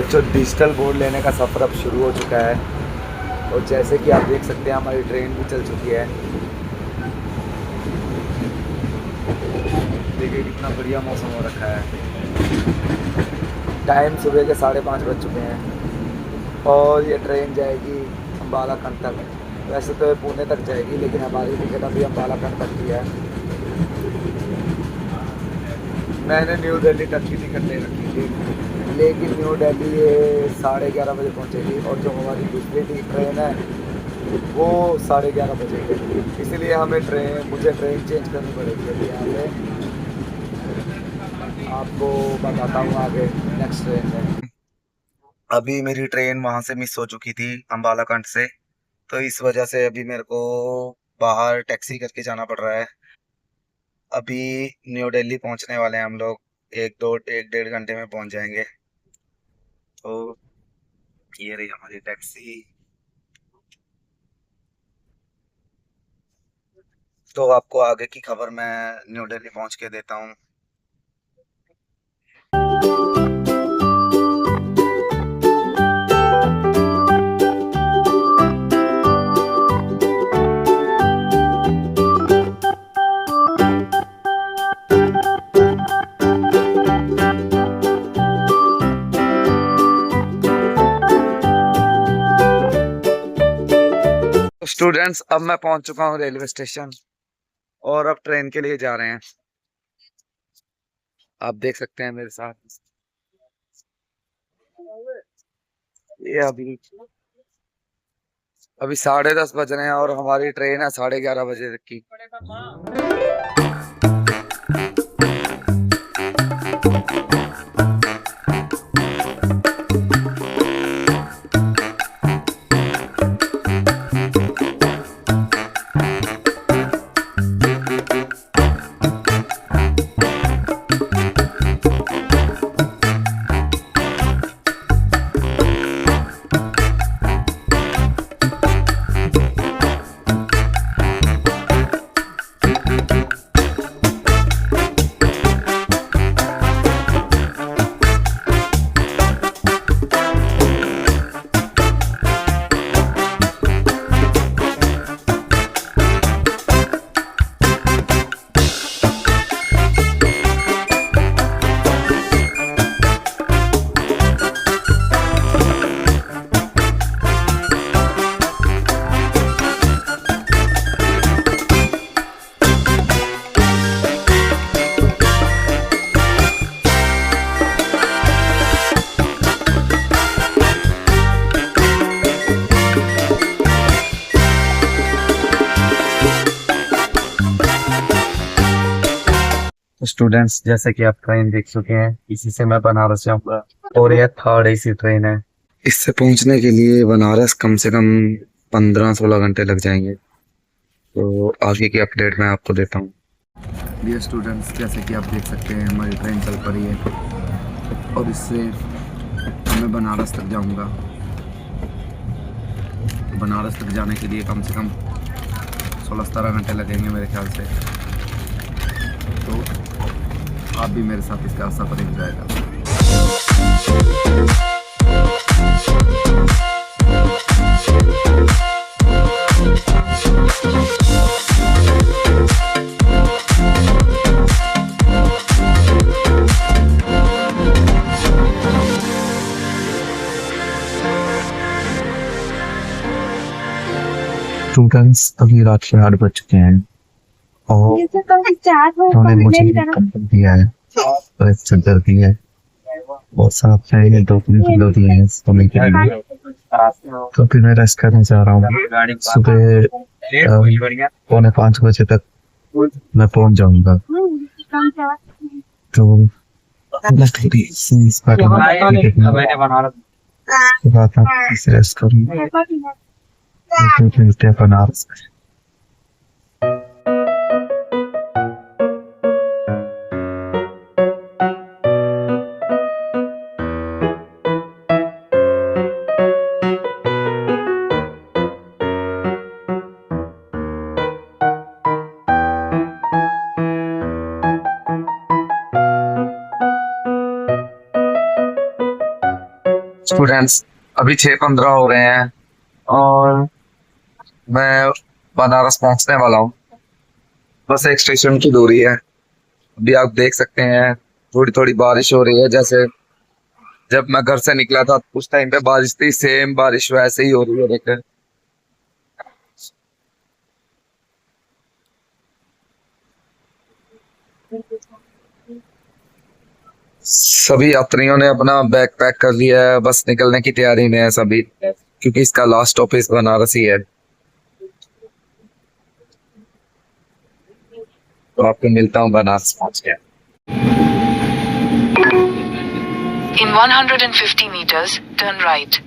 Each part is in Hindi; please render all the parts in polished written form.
बच्चों, डिजिटल बोर्ड लेने का सफ़र अब शुरू हो चुका है और जैसे कि आप देख सकते हैं हमारी ट्रेन भी चल चुकी है। देखिए कितना बढ़िया मौसम हो रखा है। टाइम सुबह के 5:30 बज चुके हैं और ये ट्रेन जाएगी अम्बाला खंड तक। वैसे तो ये पुणे तक जाएगी लेकिन हमारी टिकट अभी अम्बाला खंड तक की है। मैंने न्यू दिल्ली तक की टिकट ले रखी थी लेकिन न्यू दिल्ली ये 11:30 बजे पहुंचेगी और जो हमारी दूसरी ट्रेन है वो 11:30 बजे की। इसलिए मुझे ट्रेन चेंज करनी पड़ेगी। अभी यहाँ पे आपको बताता हूँ आगे नेक्स्ट ट्रेन में। अभी मेरी ट्रेन वहाँ से मिस हो चुकी थी अम्बाला कैंट से, तो इस वजह से अभी मेरे को बाहर टैक्सी करके जाना पड़ रहा है। अभी न्यू दिल्ली पहुँचने वाले हैं हम लोग। 1 डेढ़ घंटे में पहुँच जाएंगे। तो ये रही हमारी टैक्सी। तो आपको आगे की खबर मैं न्यू दिल्ली पहुँच के देता हूँ। स्टूडेंट्स, अब मैं पहुंच चुका हूं रेलवे स्टेशन और अब ट्रेन के लिए जा रहे हैं। आप देख सकते हैं मेरे साथ। ये अभी 10:30 बज रहे हैं और हमारी ट्रेन है 11:30 बजे तक की। स्टूडेंट्स, जैसे कि आप ट्रेन देख चुके हैं, इसी से मैं बनारस जाऊंगा और यह थर्ड एसी ट्रेन है। इससे पहुंचने के लिए बनारस कम से कम 15-16 घंटे लग जाएंगे। तो आगे की अपडेट मैं आपको देता हूँ। डियर स्टूडेंट्स, जैसे कि आप देख सकते हैं हमारी ट्रेन चल पड़ी है और इससे मैं बनारस तक जाऊंगा। बनारस तक जाने के लिए कम से कम 16-17 घंटे लगेंगे मेरे ख्याल से। तो आप भी मेरे साथ इसका सफर एंजॉय करें। स्टूडेंट्स, अभी रात के 8 बज चुके हैं और उन्होंने मुझे कंफर्म दिया है और एक चादर दी है और साथ में ये 2-3 किलो दिए हैं सोने के लिए। तो फिर मैं रेस्ट करने जा रहा हूँ। सुबह 4:45 बजे तक मैं पहुंच जाऊंगा। तो रेस्ट करूँगा। मिलते हैं बनारस। स्टूडेंट्स अभी 6:15 हो रहे हैं और मैं बनारस पहुंचने वाला हूँ। बस एक स्टेशन की दूरी है। अभी आप देख सकते हैं थोड़ी थोड़ी बारिश हो रही है। जैसे जब मैं घर से निकला था उस टाइम पे बारिश थी, सेम बारिश वैसे ही हो रही है। देखिए सभी यात्रियों ने अपना बैग पैक कर लिया है, बस निकलने की तैयारी में है सभी, क्योंकि इसका लास्ट स्टॉप इस बनारस ही है। तो आपको मिलता हूँ बनारस पहुंच के। In 150 meters, turn right.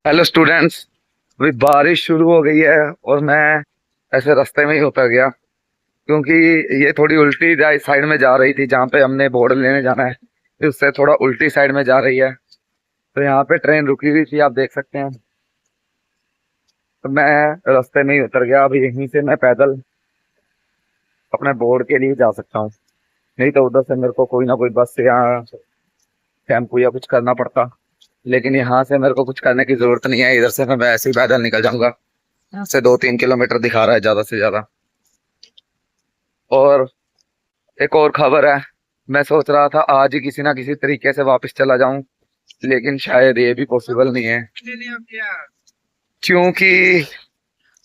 Hello students, अभी बारिश शुरू हो गई है और मैं ऐसे रास्ते में ही उतर गया, क्योंकि ये थोड़ी उल्टी साइड में जा रही थी। जहाँ पे हमने बोर्ड लेने जाना है उससे थोड़ा उल्टी साइड में जा रही है। तो यहाँ पे ट्रेन रुकी हुई थी, आप देख सकते हैं। तो मैं रास्ते में ही उतर गया। अभी यहीं से मैं पैदल अपने बोर्ड के लिए जा सकता हूँ, नहीं तो उधर से मेरे को कोई ना कोई बस या टेम्पो या कुछ करना पड़ता। लेकिन यहाँ से मेरे को कुछ करने की जरूरत नहीं है, इधर से मैं ऐसे ही पैदल निकल जाऊंगा। यहाँ से 2-3 किलोमीटर दिखा रहा है ज्यादा से ज्यादा। और एक और खबर है, मैं सोच रहा था आज ही किसी ना किसी तरीके से वापस चला जाऊं, लेकिन शायद ये भी पॉसिबल नहीं है, क्योंकि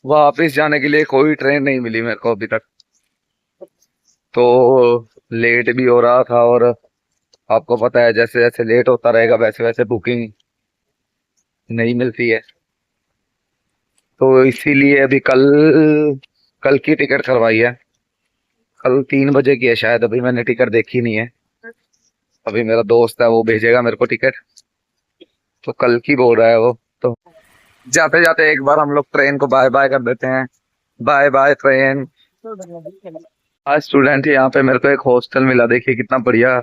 वापस जाने के लिए कोई ट्रेन नहीं मिली मेरे को अभी तक। तो लेट भी हो रहा था और आपको पता है जैसे जैसे लेट होता रहेगा वैसे वैसे बुकिंग नहीं मिलती है। तो इसीलिए अभी कल कल की टिकट करवाई है। कल 3 बजे की है शायद, अभी मैंने टिकट देखी नहीं है। अभी मेरा दोस्त है वो भेजेगा मेरे को टिकट, तो कल की बोल रहा है वो। तो जाते जाते एक बार हम लोग ट्रेन को बाय बाय कर देते हैं। Bye bye train. आज स्टूडेंट यहाँ पे मेरे को एक हॉस्टल मिला, देखिए कितना बढ़िया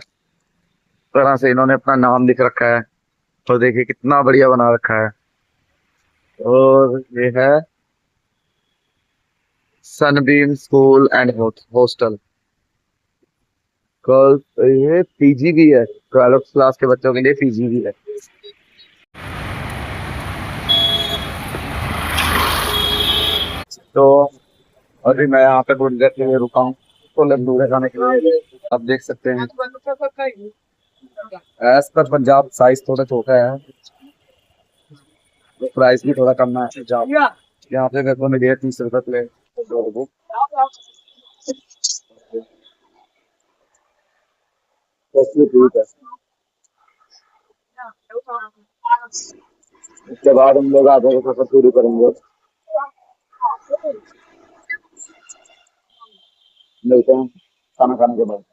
तरह से इन्होंने अपना नाम लिख रखा है और देखिए कितना बढ़िया बना रखा है। और ये है Sunbeam school and hostel girls. ये पीजी भी है, 12th क्लास के बच्चों के लिए पीजी भी है। तो अभी मैं यहाँ पे थोड़ी देर के लिए रुका हूँ तो लड्डू खाने के लिए। आप देख सकते हैं एज पर पंजाब साइज थोड़ा छोटा है, प्राइस भी थोड़ा कम है। यहाँ पे मेरे को मिली है 30 रुपए प्लेट। ठीक है, उसके बाद हम लोग आधे सफर शुरू करेंगे। मिलते हैं खाना खाने के बाद।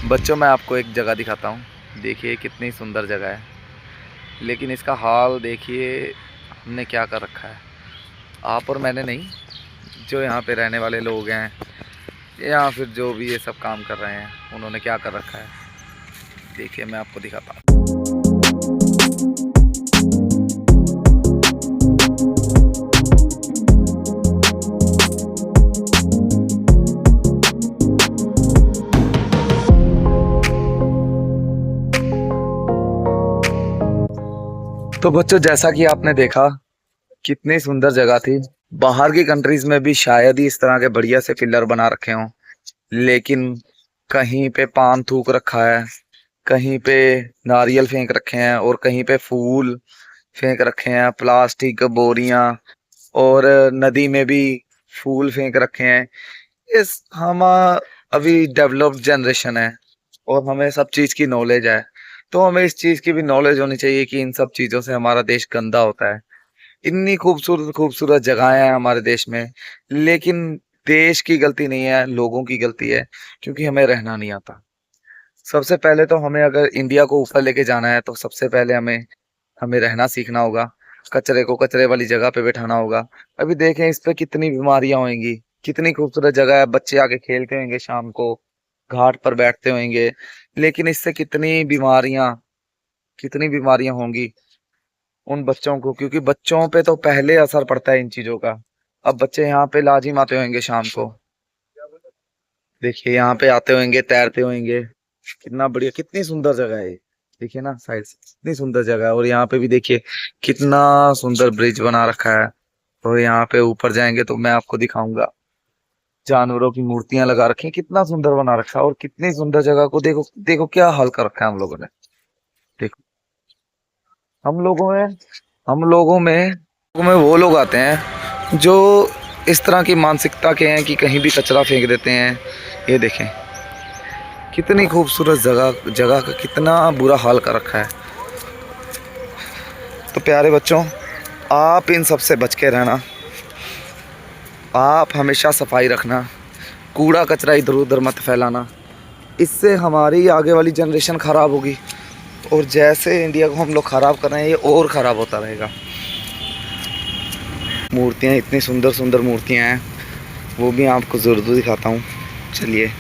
बच्चों मैं आपको एक जगह दिखाता हूँ, देखिए कितनी सुंदर जगह है, लेकिन इसका हाल देखिए हमने क्या कर रखा है। आप और मैंने नहीं, जो यहाँ पे रहने वाले लोग हैं या फिर जो भी ये सब काम कर रहे हैं उन्होंने क्या कर रखा है। देखिए मैं आपको दिखाता हूँ। तो बच्चों जैसा कि आपने देखा कितनी सुंदर जगह थी। बाहर की कंट्रीज में भी शायद ही इस तरह के बढ़िया से पिलर बना रखे हों, लेकिन कहीं पे पान थूक रखा है, कहीं पे नारियल फेंक रखे हैं और कहीं पे फूल फेंक रखे हैं, प्लास्टिक बोरियां और नदी में भी फूल फेंक रखे हैं। इस हम अभी डेवलप्ड जनरेशन है और हमें सब चीज की नॉलेज है, तो हमें इस चीज की भी नॉलेज होनी चाहिए कि इन सब चीजों से हमारा देश गंदा होता है। इतनी खूबसूरत खूबसूरत जगहें हैं हमारे देश में, लेकिन देश की गलती नहीं है, लोगों की गलती है, क्योंकि हमें रहना नहीं आता। सबसे पहले तो हमें अगर इंडिया को ऊपर लेके जाना है तो सबसे पहले हमें हमें रहना सीखना होगा। कचरे को कचरे वाली जगह पे बैठाना होगा। अभी देखें इस पे कितनी बीमारियां होंगी। कितनी खूबसूरत जगह है, बच्चे आके खेलते होंगे, शाम को घाट पर बैठते होंगे, लेकिन इससे कितनी बीमारियां होंगी उन बच्चों को, क्योंकि बच्चों पे तो पहले असर पड़ता है इन चीजों का। अब बच्चे यहाँ पे लाजिम आते होंगे शाम को, देखिए यहाँ पे आते होंगे, तैरते होंगे। कितना बढ़िया, कितनी सुंदर जगह है ये। देखिए ना साइड से कितनी सुंदर जगह है। और यहाँ पे भी देखिए कितना सुंदर ब्रिज बना रखा है। और यहाँ पे ऊपर जाएंगे तो मैं आपको दिखाऊंगा, जानवरों की मूर्तियां लगा रखी हैं। कितना सुंदर बना रखा है और कितनी सुंदर जगह को देखो, देखो क्या हाल कर रखा है हम लोगों ने। देखो हम लोगों में वो लोग आते हैं जो इस तरह की मानसिकता के हैं कि कहीं भी कचरा फेंक देते हैं। ये देखें कितनी खूबसूरत जगह का कितना बुरा हाल कर रखा है। तो प्यारे बच्चों, आप इन सब से बच के रहना। आप हमेशा सफाई रखना, कूड़ा कचरा इधर उधर मत फैलाना। इससे हमारी आगे वाली जनरेशन ख़राब होगी, और जैसे इंडिया को हम लोग ख़राब कर रहे हैं ये और ख़राब होता रहेगा। मूर्तियाँ, इतनी सुंदर सुंदर मूर्तियाँ हैं, वो भी आपको ज़रूर दिखाता हूँ। चलिए।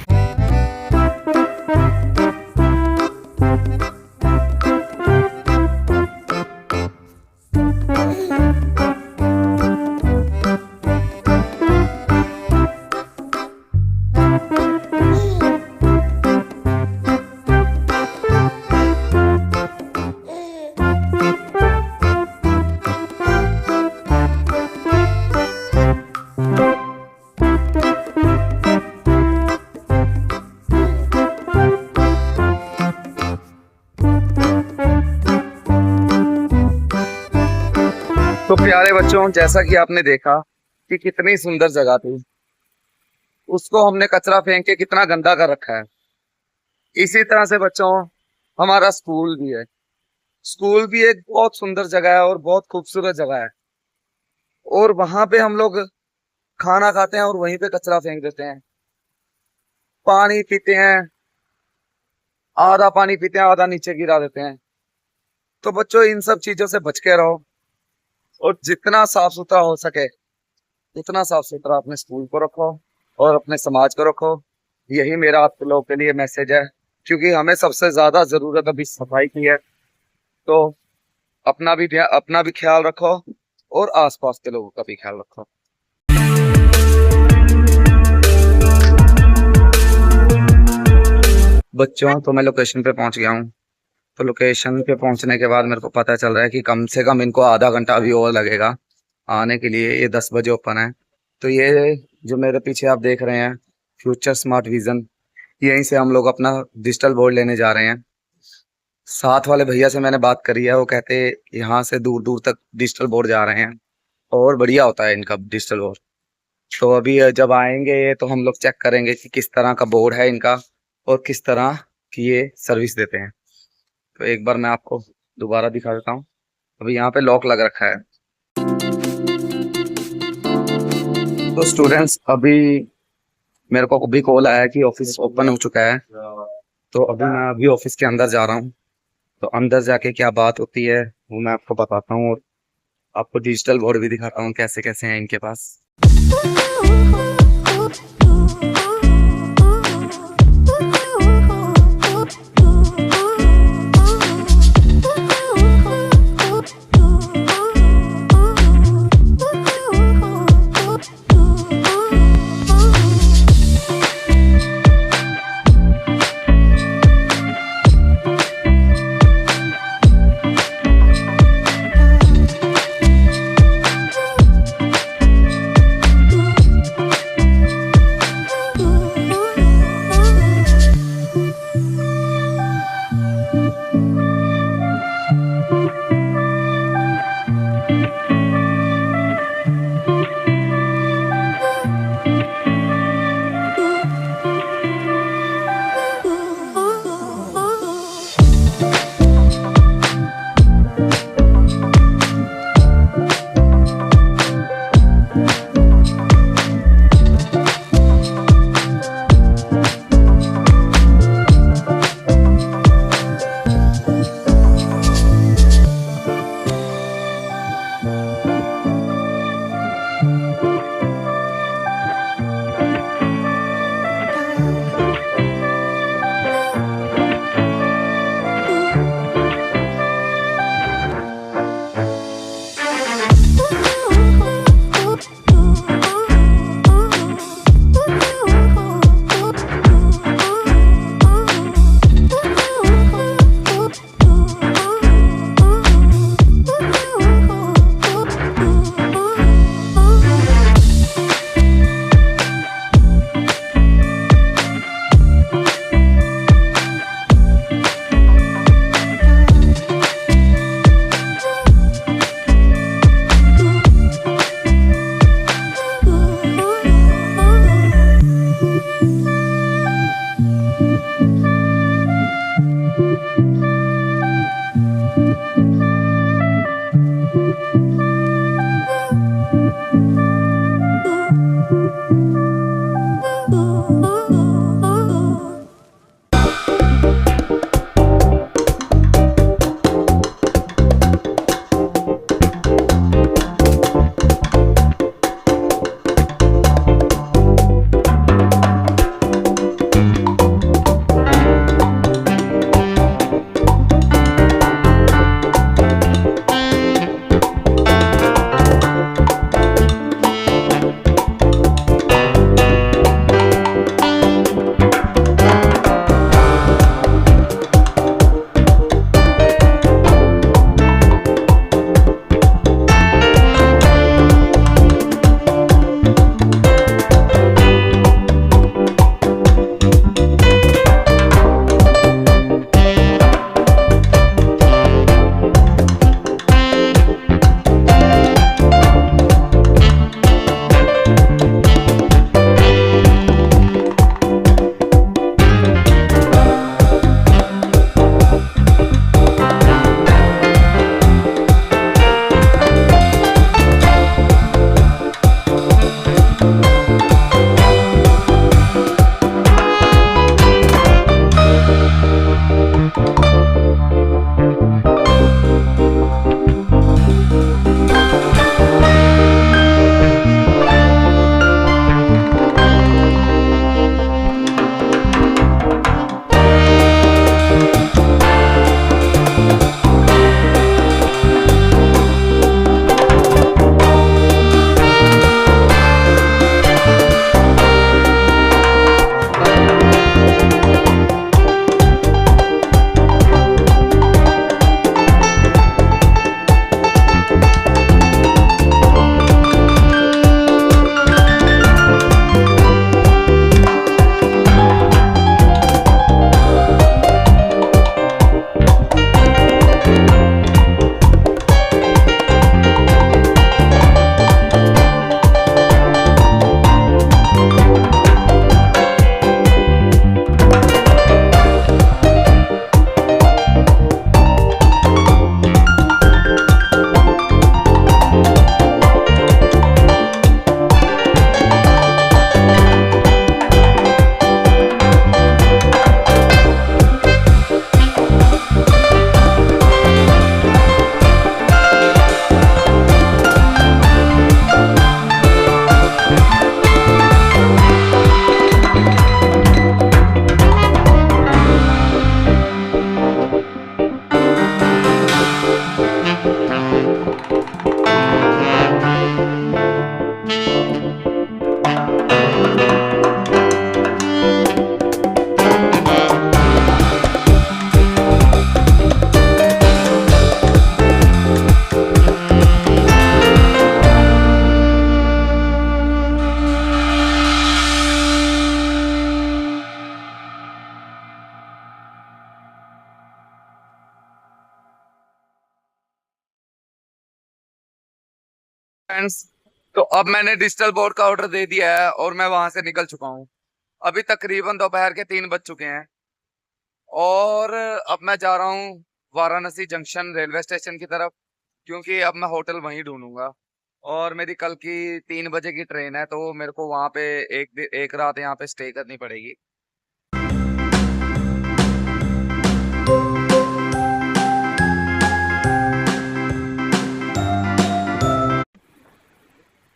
तो प्यारे बच्चों, जैसा कि आपने देखा कि कितनी सुंदर जगह थी, उसको हमने कचरा फेंक के कितना गंदा कर रखा है। इसी तरह से बच्चों, हमारा स्कूल भी है। स्कूल भी एक बहुत सुंदर जगह है और बहुत खूबसूरत जगह है, और वहां पे हम लोग खाना खाते हैं और वहीं पे कचरा फेंक देते हैं। पानी पीते हैं, आधा पानी पीते हैं, आधा नीचे गिरा देते हैं। तो बच्चों, इन सब चीजों से बच के रहो, और जितना साफ सुथरा हो सके उतना साफ सुथरा अपने स्कूल को रखो और अपने समाज को रखो। यही मेरा आप लोगों के लिए मैसेज है, क्योंकि हमें सबसे ज्यादा जरूरत अभी सफाई की है। तो अपना भी ख्याल रखो और आसपास के लोगों का भी ख्याल रखो। बच्चों, तो मैं लोकेशन पे पहुंच गया हूँ। तो लोकेशन पे पहुंचने के बाद मेरे को पता चल रहा है कि कम से कम इनको आधा घंटा अभी और लगेगा आने के लिए। ये 10 बजे ओपन है। तो ये जो मेरे पीछे आप देख रहे हैं, फ्यूचर स्मार्ट विजन, यहीं से हम लोग अपना डिजिटल बोर्ड लेने जा रहे हैं। साथ वाले भैया से मैंने बात करी है, वो कहते यहाँ से दूर दूर तक डिजिटल बोर्ड जा रहे हैं और बढ़िया होता है इनका डिजिटल बोर्ड। तो अभी जब आएंगे तो हम लोग चेक करेंगे कि किस तरह का बोर्ड है इनका और किस तरह की ये सर्विस देते हैं। तो एक बार मैं आपको दोबारा दिखा देता हूँ। अभी यहाँ पे लॉक लग रखा है। तो स्टूडेंट्स, अभी मेरे को अभी कॉल आया है कि ऑफिस ओपन हो चुका है। तो अभी मैं ऑफिस के अंदर जा रहा हूँ। तो अंदर जाके क्या बात होती है वो मैं आपको बताता हूँ, और आपको डिजिटल बोर्ड भी दिखाता हूँ कैसे कैसे हैं इनके पास। फ्रेंड्स, तो अब मैंने डिजिटल बोर्ड का ऑर्डर दे दिया है और मैं वहां से निकल चुका हूँ। अभी तकरीबन दोपहर के 3 बज चुके हैं और अब मैं जा रहा हूँ वाराणसी जंक्शन रेलवे स्टेशन की तरफ, क्योंकि अब मैं होटल वहीं ढूंढूंगा। और मेरी कल की 3 बजे की ट्रेन है, तो मेरे को वहां पे एक रात यहाँ पे स्टे करनी पड़ेगी।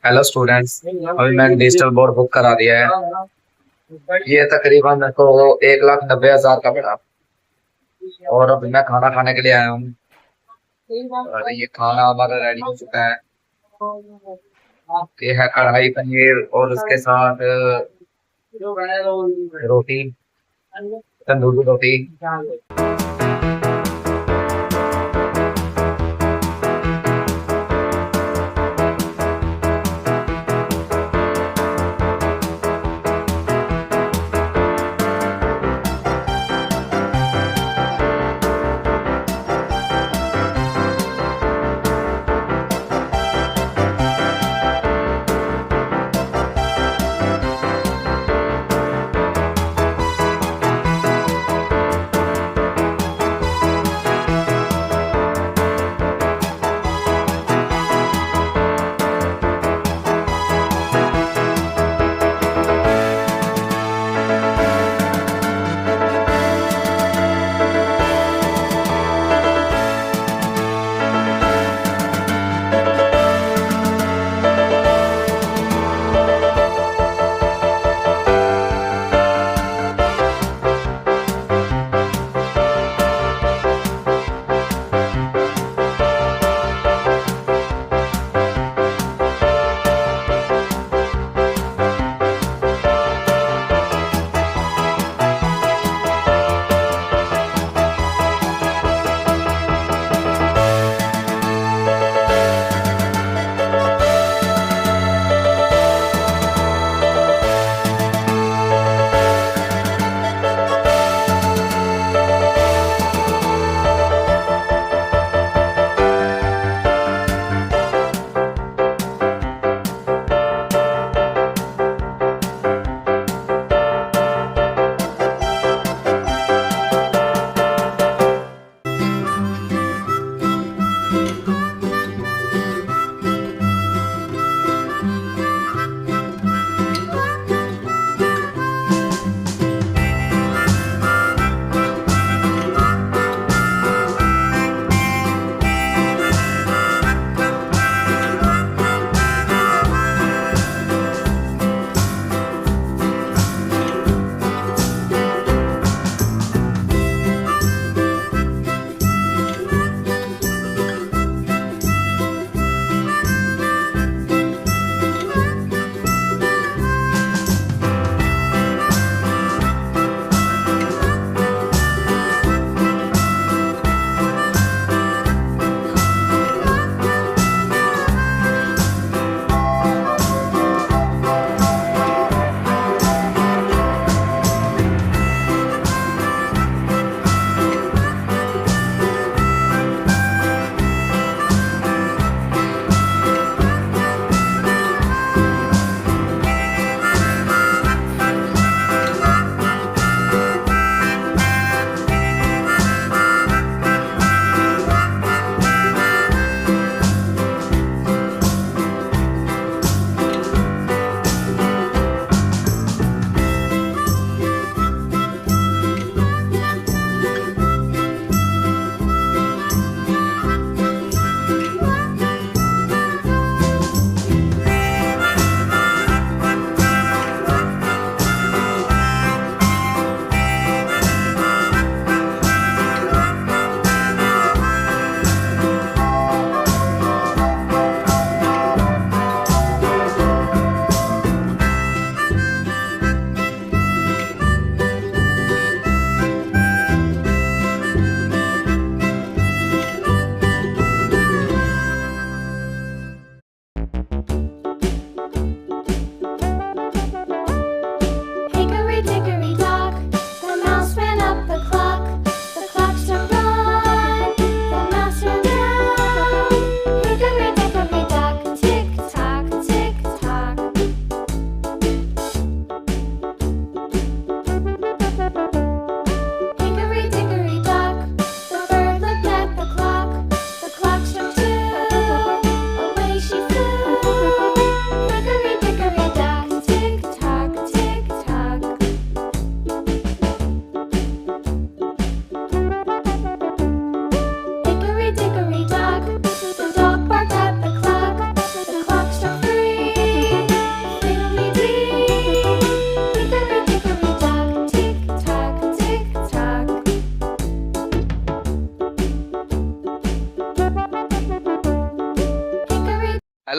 हेलो स्टूडेंट्स, अभी मैंने डिजिटल बोर्ड बुक करा दिया है। ये तकरीबन मेरे को 1,90,000 का पड़ा और अभी मैं खाना खाने के लिए आया हूँ। और ये खाना हमारा रेडी हो चुका है। ये है कढ़ाई पनीर और उसके साथ रोटी, तंदूरी रोटी।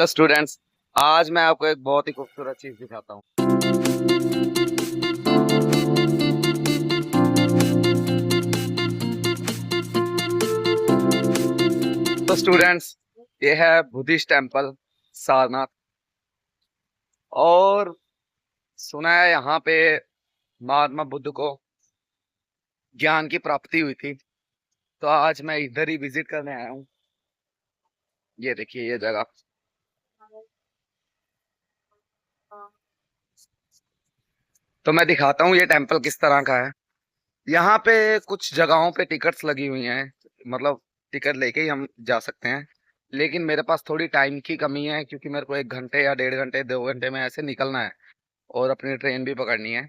हेलो स्टूडेंट्स, आज मैं आपको एक बहुत ही खूबसूरत चीज दिखाता हूँ। तो स्टूडेंट्स, ये है बुद्धिस्ट टेम्पल सारनाथ, और सुना है यहाँ पे महात्मा बुद्ध को ज्ञान की प्राप्ति हुई थी। तो आज मैं इधर ही विजिट करने आया हूँ। ये देखिए ये जगह। तो मैं दिखाता हूँ ये टेम्पल किस तरह का है। यहाँ पे कुछ जगहों पे टिकट्स लगी हुई हैं, मतलब टिकट लेके ही हम जा सकते हैं। लेकिन मेरे पास थोड़ी टाइम की कमी है, क्योंकि मेरे को 1 घंटे या 1.5 घंटे 2 घंटे में ऐसे निकलना है, और अपनी ट्रेन भी पकड़नी है,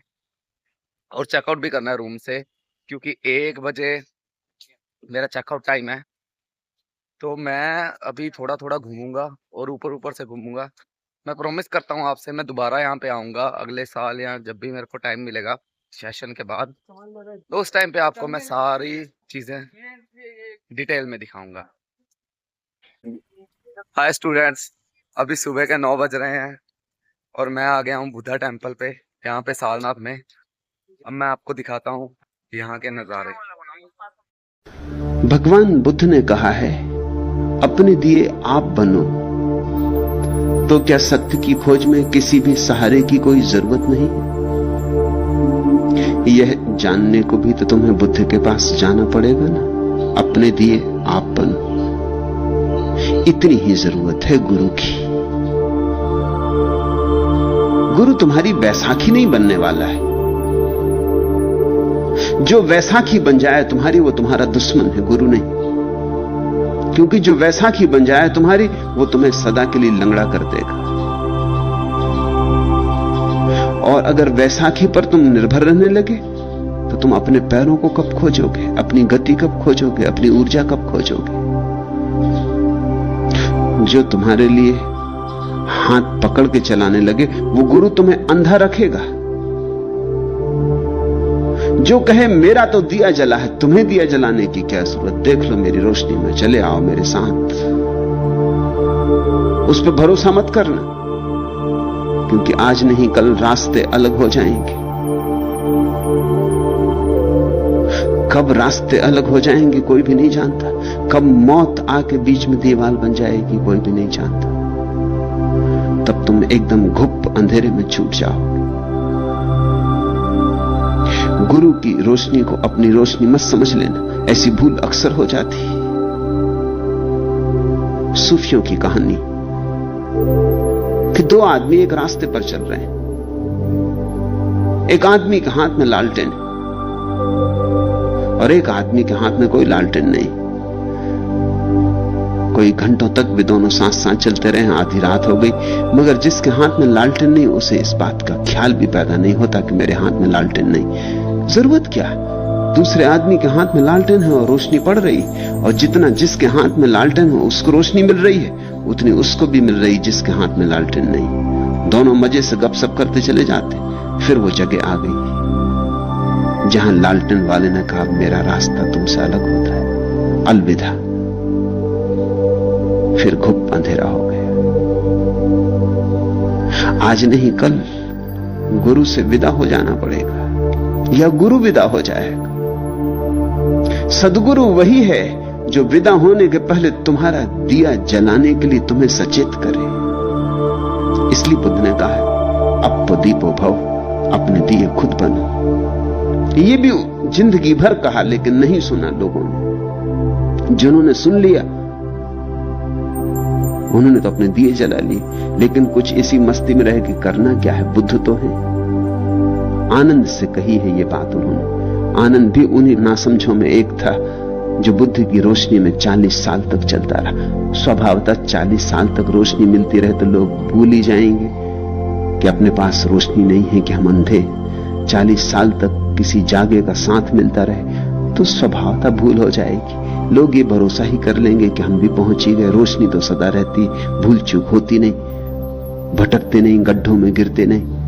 और चेकआउट भी करना है रूम से, क्योंकि 1 बजे मेरा चेकआउट टाइम है। तो मैं अभी थोड़ा थोड़ा घूमूंगा और ऊपर ऊपर से घूमूंगा। मैं प्रॉमिस करता हूँ आपसे, मैं दोबारा यहाँ पे आऊँगा अगले साल, या जब भी मेरे को टाइम मिलेगा सेशन के बाद, तो उस टाइम पे आपको मैं सारी चीज़ें डिटेल में दिखाऊंगा। हाय स्टूडेंट्स, अभी सुबह के 9 बज रहे हैं और मैं आ गया हूँ बुद्धा टेम्पल पे, यहाँ पे सारनाथ में। अब मैं आपको दिखाता हूँ यहाँ के नज़ारे। भगवान बुद्ध ने कहा है, अपने दिए आप बनो। तो क्या सत्य की खोज में किसी भी सहारे की कोई जरूरत नहीं? यह जानने को भी तो तुम्हें बुद्ध के पास जाना पड़ेगा ना। अपने दिए आप बनो, इतनी ही जरूरत है गुरु की। गुरु तुम्हारी बैसाखी नहीं बनने वाला है। जो वैसाखी बन जाए तुम्हारी, वो तुम्हारा दुश्मन है, गुरु नहीं। क्योंकि जो वैसाखी बन जाए तुम्हारी, वो तुम्हें सदा के लिए लंगड़ा कर देगा। और अगर वैसाखी पर तुम निर्भर रहने लगे, तो तुम अपने पैरों को कब खोजोगे, अपनी गति कब खोजोगे, अपनी ऊर्जा कब खोजोगे? जो तुम्हारे लिए हाथ पकड़ के चलाने लगे, वो गुरु तुम्हें अंधा रखेगा। जो कहे मेरा तो दिया जला है, तुम्हें दिया जलाने की क्या जरूरत, देख लो मेरी रोशनी में, चले आओ मेरे साथ, उस पर भरोसा मत करना, क्योंकि आज नहीं कल रास्ते अलग हो जाएंगे। कब रास्ते अलग हो जाएंगे कोई भी नहीं जानता। कब मौत आके बीच में दीवार बन जाएगी कोई भी नहीं जानता। तब तुम एकदम घुप अंधेरे में छूट जाओ। गुरु की रोशनी को अपनी रोशनी मत समझ लेना, ऐसी भूल अक्सर हो जाती है। सूफियों की कहानी कि 2 आदमी एक रास्ते पर चल रहे हैं। एक आदमी के हाथ में लालटेन है और एक आदमी के हाथ में कोई लालटेन नहीं। कोई घंटों तक भी दोनों साथ साथ चलते रहे, आधी रात हो गई, मगर जिसके हाथ में लालटेन नहीं, उसे इस बात का ख्याल भी पैदा नहीं होता कि मेरे हाथ में लालटेन नहीं। जरूरत क्या? दूसरे आदमी के हाथ में लालटेन है और रोशनी पड़ रही, और जितना जिसके हाथ में लालटेन हो उसको रोशनी मिल रही है, उतनी उसको भी मिल रही जिसके हाथ में लालटेन नहीं। दोनों मजे से गपशप करते चले जाते। फिर वो जगह आ गई जहां लालटेन वाले ने कहा, मेरा रास्ता तुमसे अलग होता है, अलविदा। फिर घुप अंधेरा हो गया। आज नहीं कल गुरु से विदा हो जाना पड़ेगा, या गुरु विदा हो जाएगा। सदगुरु वही है जो विदा होने के पहले तुम्हारा दिया जलाने के लिए तुम्हें सचेत करे। इसलिए बुद्ध ने कहा, अपो दीपो भव, अपने दिए खुद बनो। ये भी जिंदगी भर कहा, लेकिन नहीं सुना लोगों ने। जिन्होंने सुन लिया उन्होंने तो अपने दिए जला लिए, लेकिन कुछ इसी मस्ती में रह के करना क्या है, बुद्ध तो है। आनंद से कही है ये बात उन्होंने। आनंद भी उन्हीं नासमझों में एक था जो बुद्ध की रोशनी में 40 साल तक चलता रहा। स्वभावतः 40 साल तक रोशनी मिलती रहे तो लोग भूल ही जाएंगे कि अपने पास रोशनी नहीं है, कि हम अंधे। 40 साल तक किसी जागे का साथ मिलता रहे तो स्वभावतः भूल हो जाएगी। लोग ये भरोसा ही कर लेंगे कि हम भी पहुंच ही गए। रोशनी तो सदा रहती, भूल चूक होती नहीं, भटकते नहीं, गड्ढों में गिरते नहीं।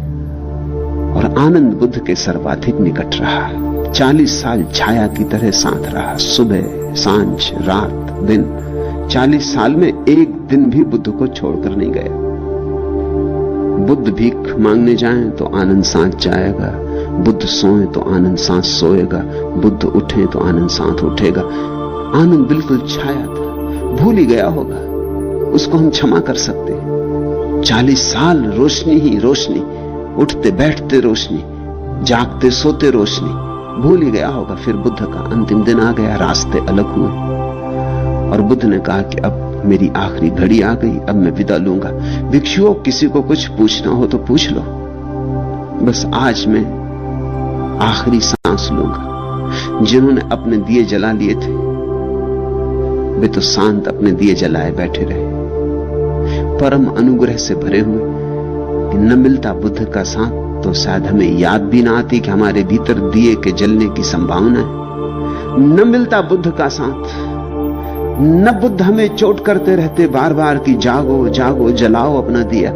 और आनंद बुद्ध के सर्वाधिक निकट रहा। 40 साल छाया की तरह साथ रहा, सुबह सांझ रात दिन। 40 साल में एक दिन भी बुद्ध को छोड़कर नहीं गया। बुद्ध भीख मांगने जाएं तो आनंद साथ जाएगा, बुद्ध सोए तो आनंद साथ सोएगा, बुद्ध उठे तो आनंद साथ उठेगा। आनंद बिल्कुल छाया था, भूल ही गया होगा, उसको हम क्षमा कर सकते हैं। 40 साल रोशनी ही रोशनी, उठते बैठते रोशनी, जागते सोते रोशनी, भूल ही गया होगा। फिर बुद्ध का अंतिम दिन आ गया, रास्ते अलग हुए और बुद्ध ने कहा कि अब मेरी आखिरी घड़ी आ गई, अब मैं विदा लूंगा। भिक्षुओं, किसी को कुछ पूछना हो तो पूछ लो, बस आज मैं आखिरी सांस लूंगा। जिन्होंने अपने दिए जला लिए थे वे तो शांत अपने दिए जलाए बैठे रहे, परम अनुग्रह से भरे हुए कि न मिलता बुद्ध का साथ तो शायद हमें याद भी ना आती कि हमारे भीतर दिए के जलने की संभावना है। न मिलता बुद्ध का साथ, न बुद्ध हमें चोट करते रहते बार बार कि जागो जागो जलाओ अपना दिया,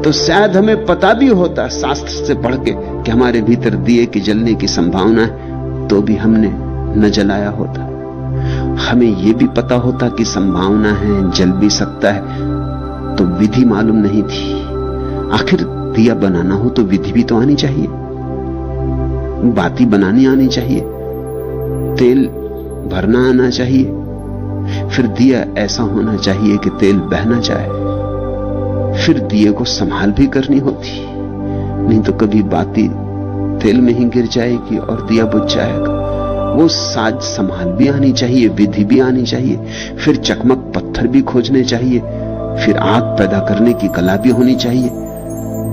तो शायद हमें पता भी होता शास्त्र से पढ़ के कि हमारे भीतर दिए की जलने की संभावना है, तो भी हमने न जलाया होता। हमें यह भी पता होता कि संभावना है, जल भी सकता है, तो विधि मालूम नहीं थी। आखिर दिया बनाना हो तो विधि भी तो आनी चाहिए, बाती बनानी आनी चाहिए, तेल भरना आना चाहिए, फिर दिया ऐसा होना चाहिए कि तेल बहना जाए, फिर दिए को संभाल भी करनी होती, नहीं तो कभी बाती तेल में ही गिर जाएगी और दिया बुझ जाएगा। वो साज संभाल भी आनी चाहिए, विधि भी आनी चाहिए, फिर चकमक पत्थर भी खोजने चाहिए, फिर आग पैदा करने की कला भी होनी चाहिए।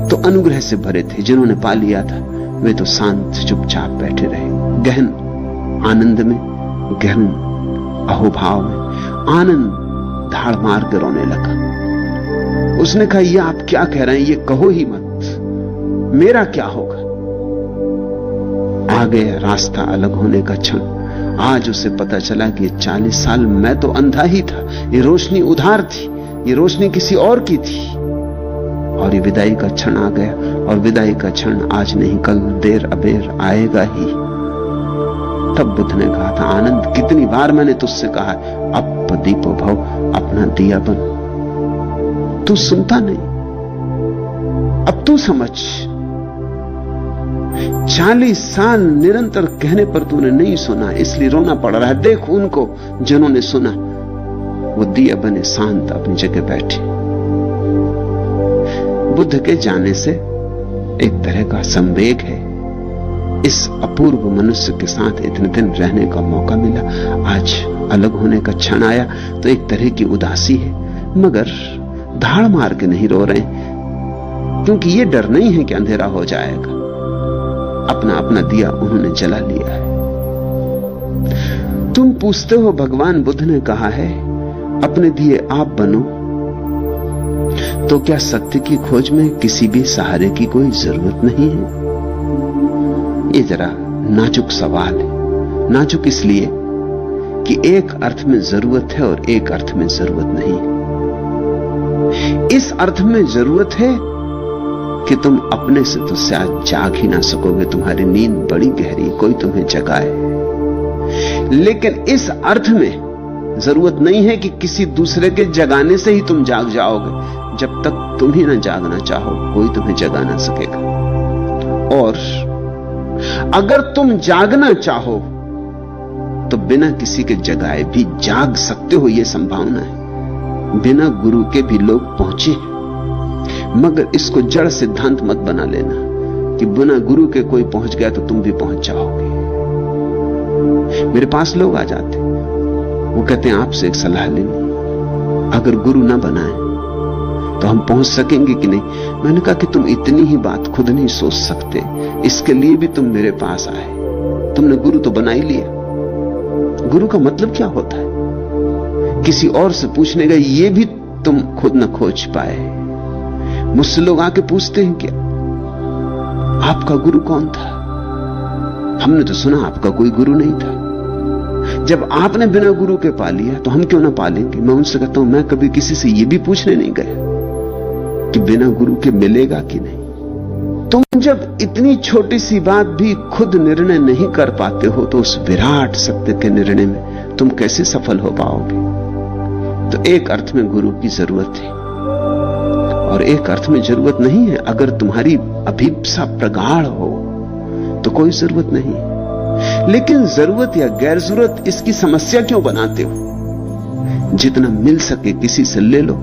तो अनुग्रह से भरे थे जिन्होंने पा लिया था, वे तो शांत चुपचाप बैठे रहे, गहन आनंद में, गहन अहोभाव में। आनंद धाड़ मार कर रोने लगा। उसने कहा, ये आप क्या कह रहे हैं, ये कहो ही मत, मेरा क्या होगा। आ गया रास्ता अलग होने का क्षण। आज उसे पता चला कि 40 साल मैं तो अंधा ही था, ये रोशनी उधार थी, ये रोशनी किसी और की थी। और ये विदाई का क्षण आ गया, और विदाई का क्षण आज नहीं कल देर अबेर आएगा ही। तब बुद्ध ने कहा था, आनंद, कितनी बार मैंने तुझसे कहा, अब दीपो भव, अपना दिया बन। तू सुनता नहीं, अब तू समझ। 40 साल निरंतर कहने पर तूने नहीं सुना, इसलिए रोना पड़ रहा है। देख उनको जिन्होंने सुना, वो दिया बने शांत अपनी जगह बैठे। बुद्ध के जाने से एक तरह का संवेग है। इस अपूर्व मनुष्य के साथ इतने दिन रहने का मौका मिला, आज अलग होने का क्षण आया तो एक तरह की उदासी है, मगर धाड़ मार के नहीं रो रहे, क्योंकि ये डर नहीं है कि अंधेरा हो जाएगा। अपना अपना दिया उन्होंने जला लिया है। तुम पूछते हो, भगवान बुद्ध ने कहा है अपने दिए आप बनो, तो क्या सत्य की खोज में किसी भी सहारे की कोई जरूरत नहीं है? ये जरा नाजुक सवाल है। नाजुक इसलिए कि एक अर्थ में जरूरत है और एक अर्थ में जरूरत नहीं। इस अर्थ में जरूरत है कि तुम अपने से तो शायद जाग ही ना सकोगे, तुम्हारी नींद बड़ी गहरी, कोई तुम्हें जगाए। लेकिन इस अर्थ में जरूरत नहीं है कि किसी दूसरे के जगाने से ही तुम जाग जाओगे। जब तक तुम ही ना जागना चाहो, कोई तुम्हें जगा ना सकेगा। और अगर तुम जागना चाहो तो बिना किसी के जगाए भी जाग सकते हो, यह संभावना है। बिना गुरु के भी लोग पहुंचे, मगर इसको जड़ सिद्धांत मत बना लेना कि बिना गुरु के कोई पहुंच गया तो तुम भी पहुंच जाओगे। मेरे पास लोग आ जाते, वो कहते हैं आपसे एक सलाह लेनी, अगर गुरु ना बनाए तो हम पहुंच सकेंगे कि नहीं। मैंने कहा कि तुम इतनी ही बात खुद नहीं सोच सकते, इसके लिए भी तुम मेरे पास आए। तुमने गुरु तो बना ही लिया। गुरु का मतलब क्या होता है? किसी और से पूछने का, ये भी तुम खुद न खोज पाए। मुझसे लोग आके पूछते हैं कि आपका गुरु कौन था? हमने तो सुना आपका कोई गुरु नहीं था। जब आपने बिना गुरु के पा लिया तो हम क्यों ना पालेंगे? मैं उनसे कहता हूं, मैं कभी किसी से यह भी पूछने नहीं गया कि बिना गुरु के मिलेगा कि नहीं। तुम जब इतनी छोटी सी बात भी खुद निर्णय नहीं कर पाते हो, तो उस विराट सत्य के निर्णय में तुम कैसे सफल हो पाओगे? तो एक अर्थ में गुरु की जरूरत है और एक अर्थ में जरूरत नहीं है। अगर तुम्हारी अभिप्सा प्रगाढ़ हो तो कोई जरूरत नहीं। लेकिन जरूरत या गैर जरूरत, इसकी समस्या क्यों बनाते हो? जितना मिल सके किसी से ले लो,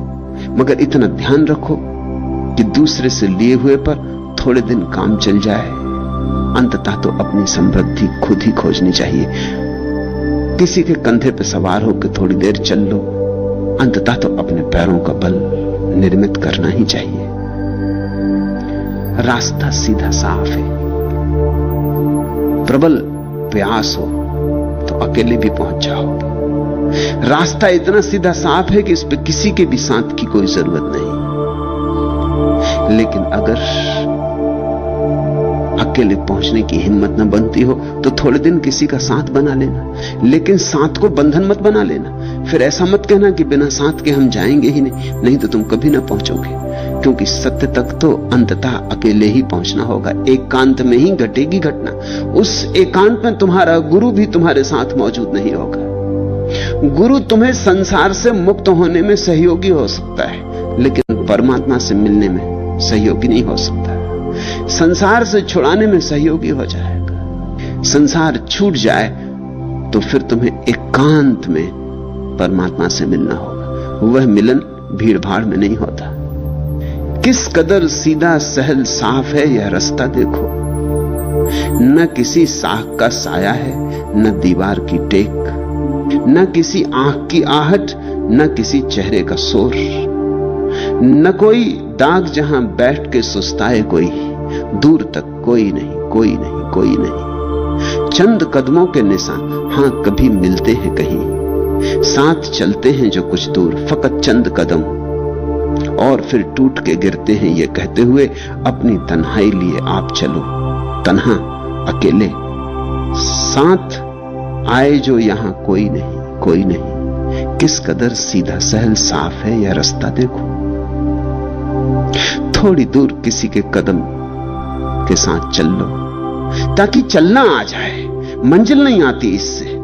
मगर इतना ध्यान रखो कि दूसरे से लिए हुए पर थोड़े दिन काम चल जाए। अंततः तो अपनी समृद्धि खुद ही खोजनी चाहिए। किसी के कंधे पर सवार होकर थोड़ी देर चल लो, अंततः तो अपने पैरों का बल निर्मित करना ही चाहिए। रास्ता सीधा साफ है। प्रबल प्रयास हो तो अकेले भी पहुंच जाओगे। रास्ता इतना सीधा साफ है कि इस पे किसी के भी साथ की कोई जरूरत नहीं। लेकिन अगर अकेले पहुंचने की हिम्मत न बनती हो तो थोड़े दिन किसी का साथ बना लेना, लेकिन साथ को बंधन मत बना लेना। फिर ऐसा मत कहना कि बिना साथ के हम जाएंगे ही नहीं तो तुम कभी ना पहुंचोगे। क्योंकि सत्य तक तो अंततः अकेले ही पहुंचना होगा। एकांत में ही घटेगी घटना। उस एकांत में तुम्हारा गुरु भी तुम्हारे साथ मौजूद नहीं होगा। गुरु तुम्हें संसार से मुक्त होने में सहयोगी हो सकता है, लेकिन परमात्मा से मिलने में सहयोगी नहीं हो सकता। संसार से छुड़ाने में सहयोगी हो जाएगा। संसार छूट जाए तो फिर तुम्हें एकांत में परमात्मा से मिलना होगा। वह मिलन भीड़ भाड़ में नहीं होता। किस कदर सीधा सहल साफ है यह रास्ता देखो। न किसी साख का साया है, न दीवार की टेक, न किसी आंख की आहट, न किसी चेहरे का शोर, न कोई दाग जहां बैठ के सुस्ताए कोई। दूर तक कोई नहीं, कोई नहीं, कोई नहीं। चंद कदमों के निशान, हां कभी मिलते हैं कहीं। साथ चलते हैं जो कुछ दूर, फकत चंद कदम, और फिर टूट के गिरते हैं ये कहते हुए अपनी तन्हाई लिए आप चलो। तन्हा, अकेले, साथ आए जो यहां कोई नहीं, कोई नहीं। किस कदर सीधा सहल साफ है यह रास्ता देखो। थोड़ी दूर किसी के कदम के साथ चल लो ताकि चलना आ जाए। मंजिल नहीं आती इससे,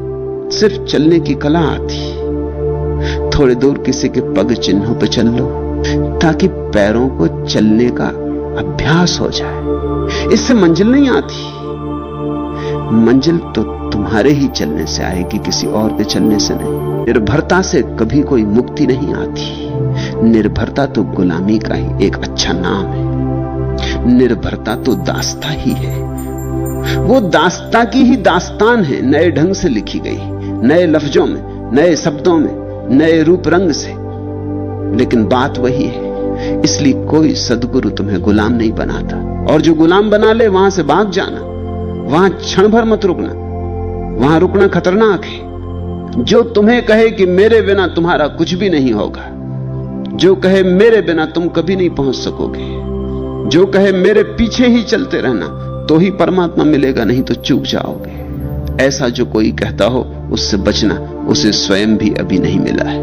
सिर्फ चलने की कला आती। थोड़ी दूर किसी के पग चिन्हों पर चल लो ताकि पैरों को चलने का अभ्यास हो जाए। इससे मंजिल नहीं आती। मंजिल तो तुम्हारे ही चलने से आएगी, किसी और के चलने से नहीं। निर्भरता से कभी कोई मुक्ति नहीं आती। निर्भरता तो गुलामी का ही एक अच्छा नाम है। निर्भरता तो दास्ता ही है। वो दास्ता की ही दास्तान है, नए ढंग से लिखी गई, नए लफ्जों में, नए शब्दों में, नए रूप रंग से। लेकिन बात वही है। इसलिए कोई सदगुरु तुम्हें गुलाम नहीं बनाता। और जो गुलाम बना ले वहां से भाग जाना। वहां क्षण भर मत रुकना। वहां रुकना खतरनाक है। जो तुम्हें कहे कि मेरे बिना तुम्हारा कुछ भी नहीं होगा, जो कहे मेरे बिना तुम कभी नहीं पहुंच सकोगे, जो कहे मेरे पीछे ही चलते रहना तो ही परमात्मा मिलेगा, नहीं तो चूक जाओगे, ऐसा जो कोई कहता हो उससे बचना। उसे स्वयं भी अभी नहीं मिला है।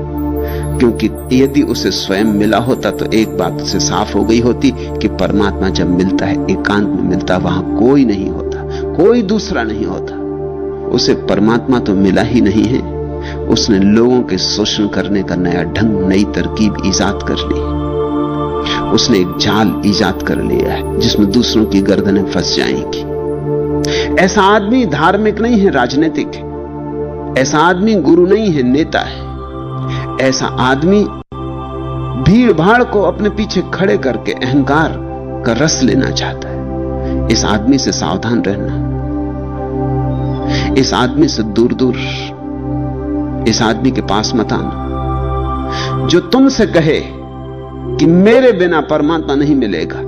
क्योंकि यदि उसे स्वयं मिला होता तो एक बात उसे साफ हो गई होती कि परमात्मा जब मिलता है, एकांत में मिलता, वहां कोई नहीं होता, कोई दूसरा नहीं होता। उसे परमात्मा तो मिला ही नहीं है, उसने लोगों के शोषण करने का नया ढंग, नई तरकीब ईजाद कर ली। उसने एक जाल ईजाद कर लिया है जिसमें दूसरों की गर्दनें फंस जाएंगी। ऐसा आदमी धार्मिक नहीं है, राजनीतिक है। ऐसा आदमी गुरु नहीं है, नेता है। ऐसा आदमी भीड़ भाड़ को अपने पीछे खड़े करके अहंकार का रस लेना चाहता है। इस आदमी से सावधान रहना। इस आदमी से दूर दूर, इस आदमी के पास मत आना। जो तुमसे कहे कि मेरे बिना परमात्मा नहीं मिलेगा,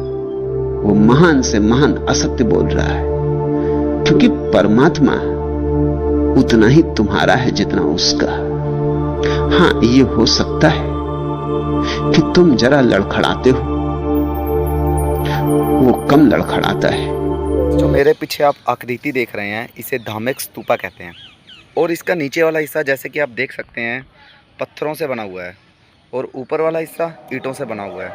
वो महान से महान असत्य बोल रहा है। क्योंकि परमात्मा उतना ही तुम्हारा है जितना उसका। हां, ये हो सकता है कि तुम जरा लड़खड़ाते हो, वो कम लड़खड़ाता है। जो मेरे पीछे आप आकृति देख रहे हैं, इसे धार्मिक स्तूपा कहते हैं। और इसका नीचे वाला हिस्सा, जैसे कि आप देख सकते हैं, पत्थरों से बना हुआ है और ऊपर वाला हिस्सा ईंटों से बना हुआ है।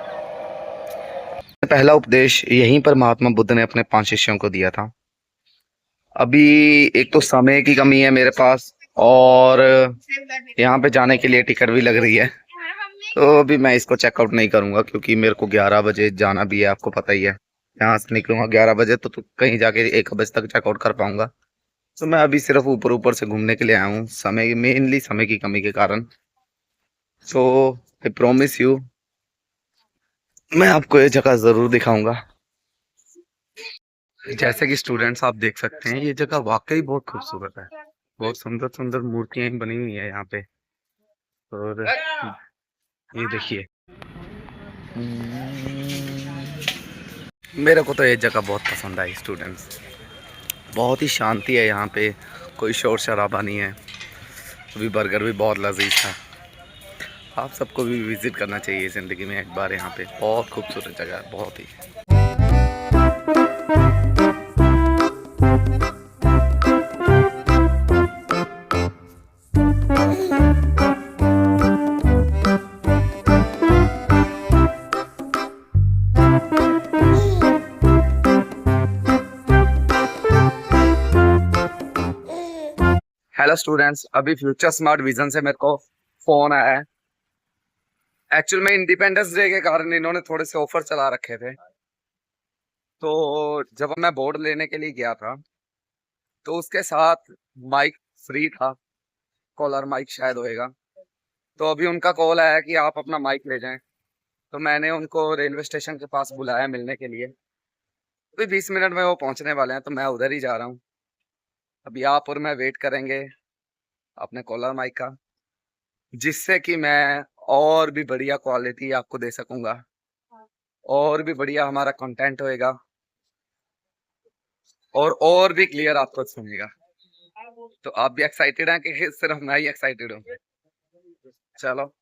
पहला उपदेश यहीं पर महात्मा बुद्ध ने अपने 5 शिष्यों को दिया था। अभी एक तो समय की कमी है मेरे पास, और यहाँ पे जाने के लिए टिकट भी लग रही है। तो अभी मैं इसको चेकआउट नहीं करूंगा क्योंकि मेरे को 11 बजे जाना भी है, आपको पता ही है। यहाँ से निकलूंगा 11 बजे तो कहीं जाके 1 बजे तक चेकआउट कर पाऊंगा। तो मैं अभी सिर्फ ऊपर ऊपर से घूमने के लिए आया हूँ, समय मेनली समय की कमी के कारण। सो आई प्रॉमिस यू मैं आपको ये जगह जरूर दिखाऊंगा। जैसे कि स्टूडेंट्स आप देख सकते हैं, ये जगह वाकई बहुत खूबसूरत है। बहुत सुंदर सुंदर मूर्तियां बनी हुई है यहाँ पे। और ये देखिए, मेरे को तो ये जगह बहुत पसंद आई स्टूडेंट्स। बहुत ही शांति है यहाँ पे, कोई शोर शराबा नहीं है। अभी बर्गर भी बहुत लजीज था। आप सबको भी विजिट करना चाहिए ज़िंदगी में एक बार यहाँ पे। बहुत खूबसूरत जगह है, बहुत ही। हेलो स्टूडेंट्स, अभी फ्यूचर स्मार्ट विजन से मेरे को फोन आया है। एक्चुअल में इंडिपेंडेंस डे के कारण इन्होंने थोड़े से ऑफर चला रखे थे। तो जब मैं बोर्ड लेने के लिए गया था तो उसके साथ माइक फ्री था, कॉलर माइक शायद होएगा। तो अभी उनका कॉल आया कि आप अपना माइक ले जाएं। तो मैंने उनको रेलवे स्टेशन के पास बुलाया मिलने के लिए। अभी 20 मिनट में वो पहुंचने वाले हैं, तो मैं उधर ही जा रहा हूँ। अभी आप और मैं वेट करेंगे अपने कॉलर माइक का, जिससे कि मैं और भी बढ़िया क्वालिटी आपको दे सकूंगा और भी बढ़िया हमारा कंटेंट होएगा और भी क्लियर आपको सुनेगा। तो आप भी एक्साइटेड हैं कि सिर्फ मैं ही एक्साइटेड हूँ? चलो।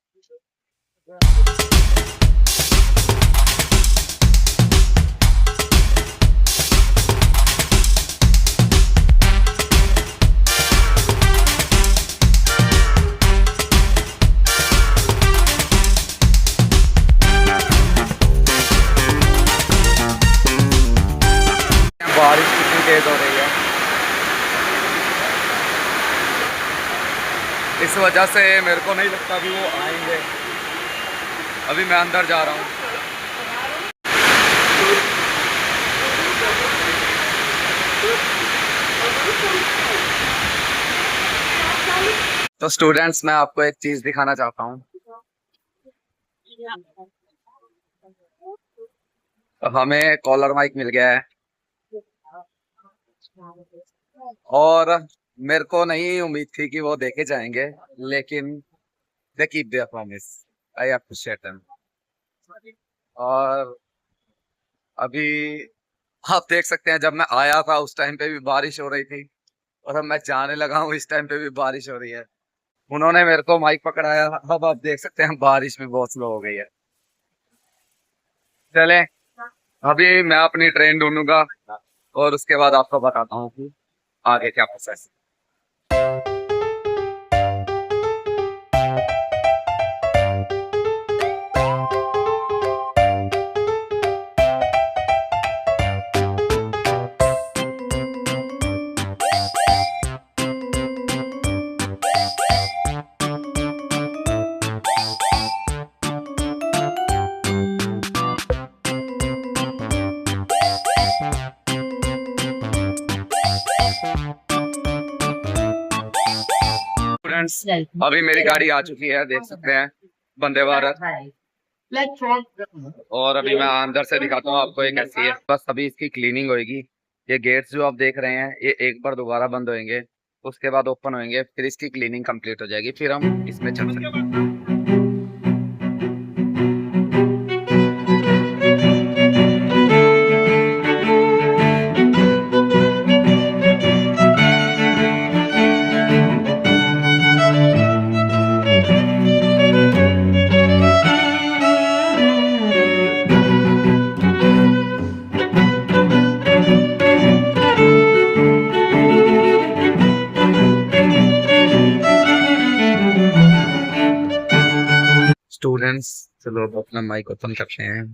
बारिश कितनी तेज हो रही है, इस वजह से मेरे को नहीं लगता कि वो आएंगे। अभी मैं अंदर जा रहा हूँ। तो स्टूडेंट्स, मैं आपको एक चीज दिखाना चाहता हूँ। हमें कॉलर माइक मिल गया है और मेरे को नहीं उम्मीद थी कि वो देखे जाएंगे, लेकिन they keep their promise. I appreciate them. और अभी आप देख सकते हैं, जब मैं आया था उस टाइम पे भी बारिश हो रही थी और अब मैं जाने लगा हूँ इस टाइम पे भी बारिश हो रही है। उन्होंने मेरे को माइक पकड़ाया, अब आप देख सकते हैं बारिश भी बहुत स्लो हो गई है। चलें, अभी मैं अपनी ट्रेन ढूंढूंगा और उसके बाद आपको बताता हूँ कि आगे क्या प्रोसेस। अभी मेरी गाड़ी आ चुकी है, देख सकते हैं, वंदे भारत। और अभी मैं अंदर से दिखाता हूँ आपको ये कैसी है। बस अभी इसकी क्लीनिंग होगी। ये गेट्स जो आप देख रहे हैं, ये एक बार दोबारा बंद होंगे, उसके बाद ओपन होंगे, फिर इसकी क्लीनिंग कंप्लीट हो जाएगी, फिर हम इसमें चल सकते हैं। स्टूडेंट्स, चलो अपना माइक ओपन करते हैं।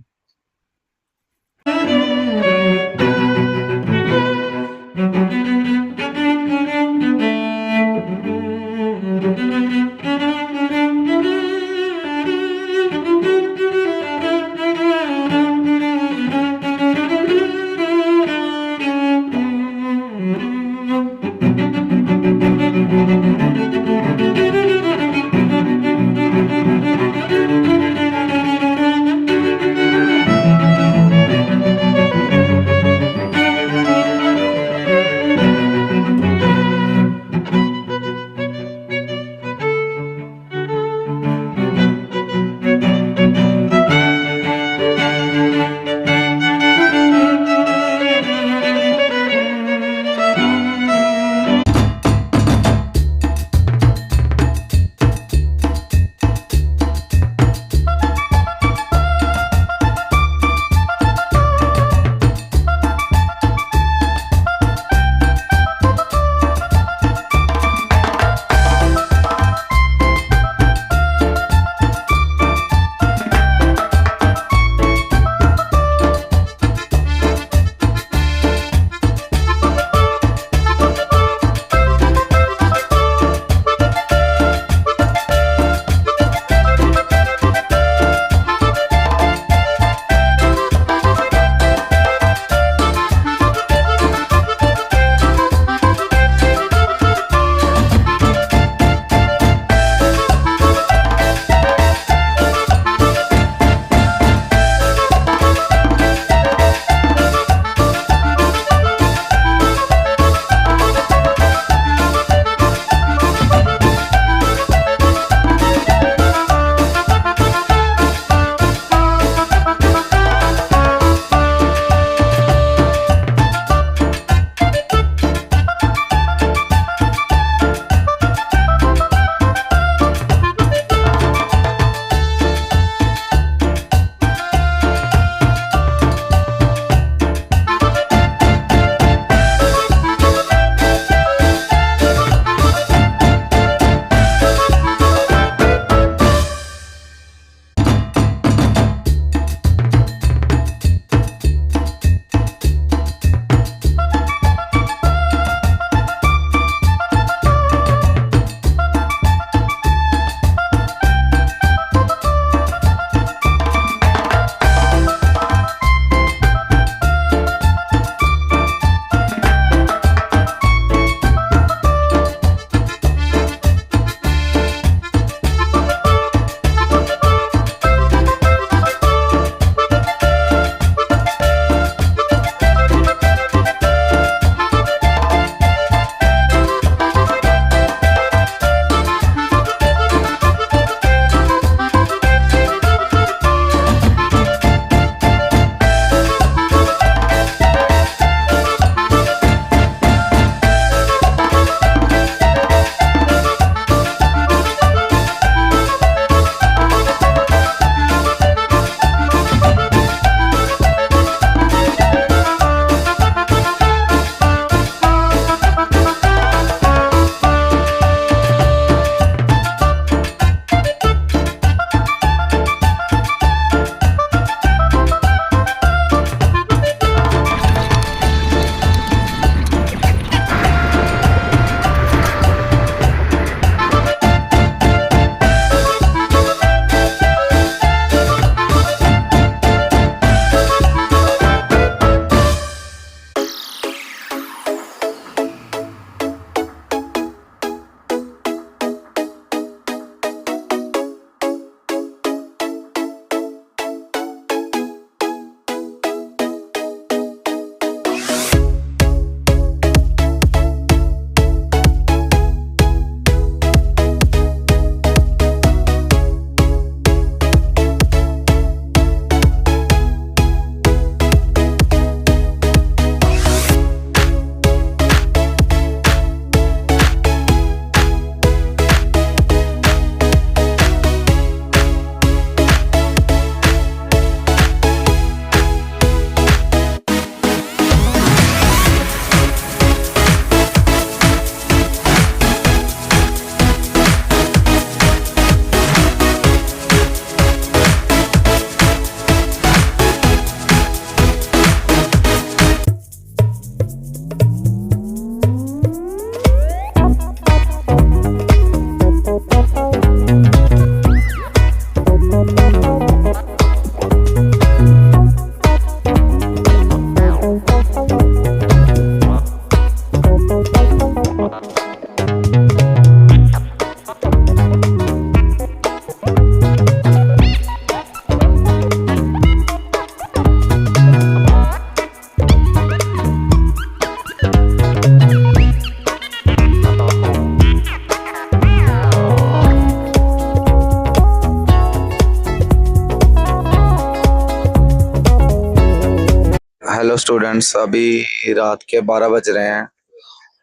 हेलो स्टूडेंट्स, अभी रात के 12 बज रहे हैं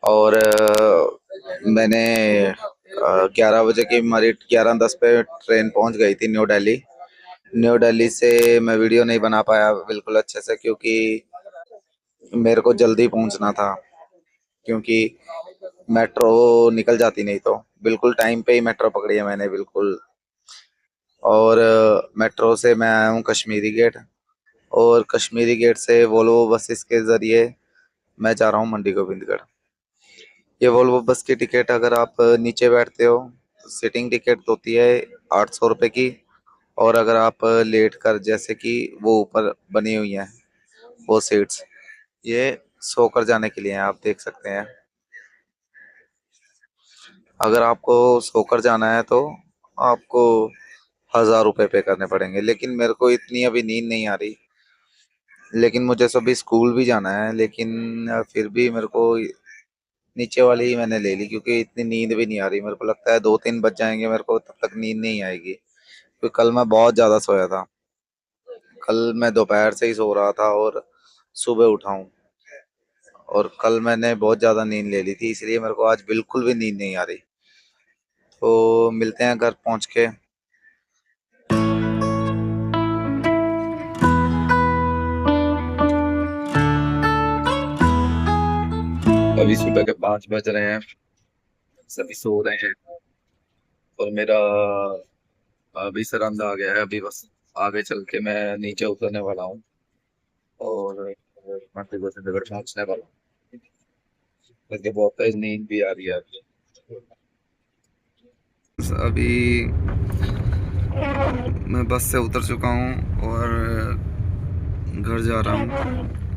और मैंने 11 बजे की हमारी 11:10 पे ट्रेन पहुंच गई थी न्यू दिल्ली। न्यू दिल्ली से मैं वीडियो नहीं बना पाया बिल्कुल अच्छे से, क्योंकि मेरे को जल्दी पहुंचना था, क्योंकि मेट्रो निकल जाती नहीं तो। बिल्कुल टाइम पे ही मेट्रो पकड़ी है मैंने बिल्कुल। और मेट्रो से मैं आया हूँ कश्मीरी गेट, और कश्मीरी गेट से वोल्वो बसेस के ज़रिए मैं जा रहा हूँ मंडी गोविंदगढ़। ये वोल्वो बस की टिकट अगर आप नीचे बैठते हो तो सिटिंग टिकट होती है 800 रुपये की, और अगर आप लेट कर, जैसे कि वो ऊपर बनी हुई हैं वो सीट्स, ये सोकर जाने के लिए हैं, आप देख सकते हैं। अगर आपको सोकर जाना है तो आपको 1000 रुपये पे करने पड़ेंगे, लेकिन मेरे को इतनी अभी नींद नहीं आ रही, लेकिन मुझे सभी स्कूल भी जाना है, लेकिन फिर भी मेरे को नीचे वाली ही मैंने ले ली, क्योंकि इतनी नींद भी नहीं आ रही। मेरे को लगता है 2-3 बज जाएंगे मेरे को, तब तक नींद नहीं आएगी, क्योंकि कल मैं बहुत ज्यादा सोया था। कल मैं दोपहर से ही सो रहा था और सुबह उठा हूँ, और कल मैंने बहुत ज्यादा नींद ले ली थी, इसलिए मेरे को आज बिल्कुल भी नींद नहीं आ रही। तो मिलते हैं घर पहुंच के। अभी सुबह के 5 बज रहे हैं, सभी सो रहे हैं, और मेरा अभी सर अंदर आ गया है। अभी बस आगे चल के मैं नीचे उतरने वाला हूँ और मंडी गोविंदगढ़ पहुंचने वाला हूँ। मुझे बहुत तेज नींद भी आ रही है अभी। अभी मैं बस से उतर चुका हूँ और घर जा रहा हूँ।